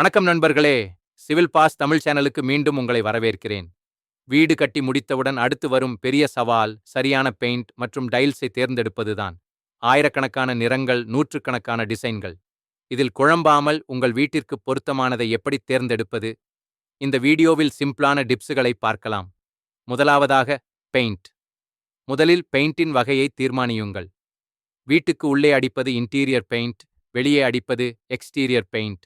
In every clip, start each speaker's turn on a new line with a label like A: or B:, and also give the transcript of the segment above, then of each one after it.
A: வணக்கம் நண்பர்களே. Civil pass Tamil சேனலுக்கு மீண்டும் உங்களை வரவேற்கிறேன். வீடு கட்டி முடித்தவுடன் அடுத்து வரும் பெரிய சவால் சரியான பெயிண்ட் மற்றும் டைல்ஸை தேர்ந்தெடுப்பதுதான். ஆயிரக்கணக்கான நிறங்கள், நூற்றுக்கணக்கான டிசைன்கள். இதில் குழம்பாமல் உங்கள் வீட்டிற்கு பொருத்தமானதை எப்படி தேர்ந்தெடுப்பது? இந்த வீடியோவில் சிம்பிளான டிப்ஸுகளை பார்க்கலாம். முதலாவதாக பெயிண்ட். முதலில் பெயிண்டின் வகையை தீர்மானியுங்கள். வீட்டுக்கு உள்ளே அடிப்பது இன்டீரியர் பெயிண்ட், வெளியே அடிப்பது எக்ஸ்டீரியர் பெயிண்ட்.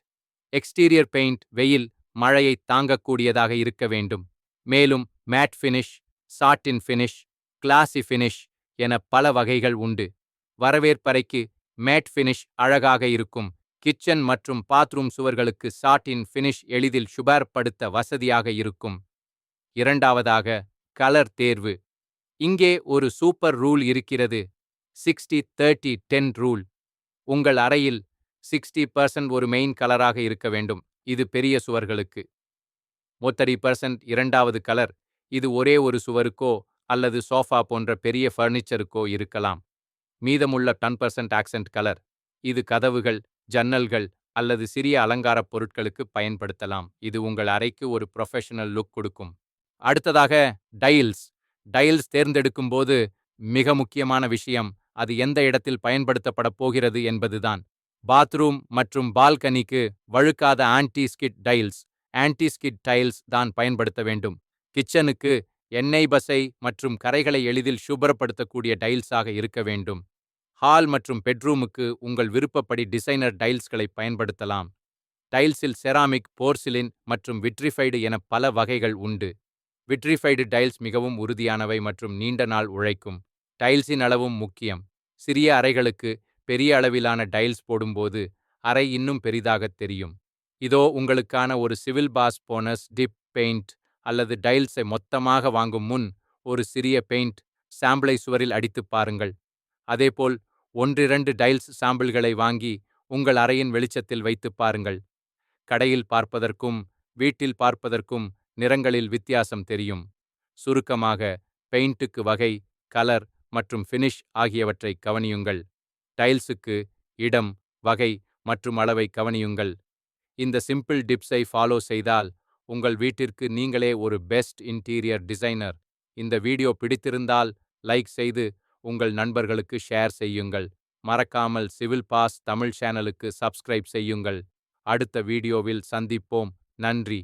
A: எக்ஸ்டீரியர் பெயிண்ட் வெயில், மழையை தாங்கக்கூடியதாக இருக்க வேண்டும். மேலும் மேட் ஃபினிஷ், சாட்டின் ஃபினிஷ், கிளாசி ஃபினிஷ் என பல வகைகள் உண்டு. வரவேற்பறைக்கு மேட் ஃபினிஷ் அழகாக இருக்கும். கிச்சன் மற்றும் பாத்ரூம் சுவர்களுக்கு சாட்டின் ஃபினிஷ் எளிதில் சுபார்படுத்த வசதியாக இருக்கும். இரண்டாவதாக கலர் தேர்வு. இங்கே ஒரு சூப்பர் ரூல் இருக்கிறது. 60-30-10 ரூல். உங்கள் அறையில் 60% ஒரு மெயின் கலராக இருக்க வேண்டும். இது பெரிய சுவர்களுக்கு. 30% இரண்டாவது கலர். இது ஒரே ஒரு சுவருக்கோ அல்லது சோஃபா போன்ற பெரிய ஃபர்னிச்சருக்கோ இருக்கலாம். மீதமுள்ள 10% ஆக்சென்ட் கலர். இது கதவுகள், ஜன்னல்கள் அல்லது சிறிய அலங்காரப் பொருட்களுக்கு பயன்படுத்தலாம். இது உங்கள் அறைக்கு ஒரு ப்ரொஃபஷனல் லுக் கொடுக்கும். அடுத்ததாக டைல்ஸ். டைல்ஸ் தேர்ந்தெடுக்கும்போது மிக முக்கியமான விஷயம் அது எந்த இடத்தில் பயன்படுத்தப்படப் போகிறது என்பதுதான். பாத்ரூம் மற்றும் பால்கனிக்கு வழுக்காத ஆன்டி-ஸ்கிட் டைல்ஸ், ஆன்டி-ஸ்கிட் டைல்ஸ் தான் பயன்படுத்த வேண்டும். கிச்சனுக்கு எண்ணெய் பசை மற்றும் கரைகளை எளிதில் சுபரப்படுத்தக்கூடிய டைல்ஸாக இருக்க வேண்டும். ஹால் மற்றும் பெட்ரூமுக்கு உங்கள் விருப்பப்படி டிசைனர் டைல்ஸ்களை பயன்படுத்தலாம். டைல்ஸில் செராமிக், போர்சிலின் மற்றும் விட்ரிஃபைடு என பல வகைகள் உண்டு. விட்ரிஃபைடு டைல்ஸ் மிகவும் உறுதியானவை மற்றும் நீண்ட நாள் உழைக்கும். டைல்ஸின் அளவும் முக்கியம். சிறிய அறைகளுக்கு பெரிய அளவிலான டைல்ஸ் போடும்போது அறை இன்னும் பெரிதாகத் தெரியும். இதோ உங்களுக்கான ஒரு civil boss bonus tip. Paint அல்லது டைல்ஸை மொத்தமாக வாங்கும் முன் ஒரு சிறிய பெயிண்ட் சாம்பிளை சுவரில் அடித்துப் பாருங்கள். அதேபோல் 1-2 டைல்ஸ் சாம்பிள்களை வாங்கி உங்கள் அறையின் வெளிச்சத்தில் வைத்துப் பாருங்கள். கடையில் பார்ப்பதற்கும் வீட்டில் பார்ப்பதற்கும் நிறங்களில் வித்தியாசம் தெரியும். சுருக்கமாக, பெயிண்ட்டுக்கு வகை, கலர் மற்றும் ஃபினிஷ் ஆகியவற்றை கவனியுங்கள். டைல்ஸுக்கு இடம், வகை மற்றும் அளவை கவனியுங்கள். இந்த சிம்பிள் டிப்ஸை ஃபாலோ செய்தால் உங்கள் வீட்டிற்கு நீங்களே ஒரு பெஸ்ட் இன்டீரியர் டிசைனர். இந்த வீடியோ பிடித்திருந்தால் லைக் செய்து உங்கள் நண்பர்களுக்கு ஷேர் செய்யுங்கள். மறக்காமல் சிவில் பாஸ் தமிழ் சேனலுக்கு சப்ஸ்கிரைப் செய்யுங்கள். அடுத்த வீடியோவில் சந்திப்போம். நன்றி.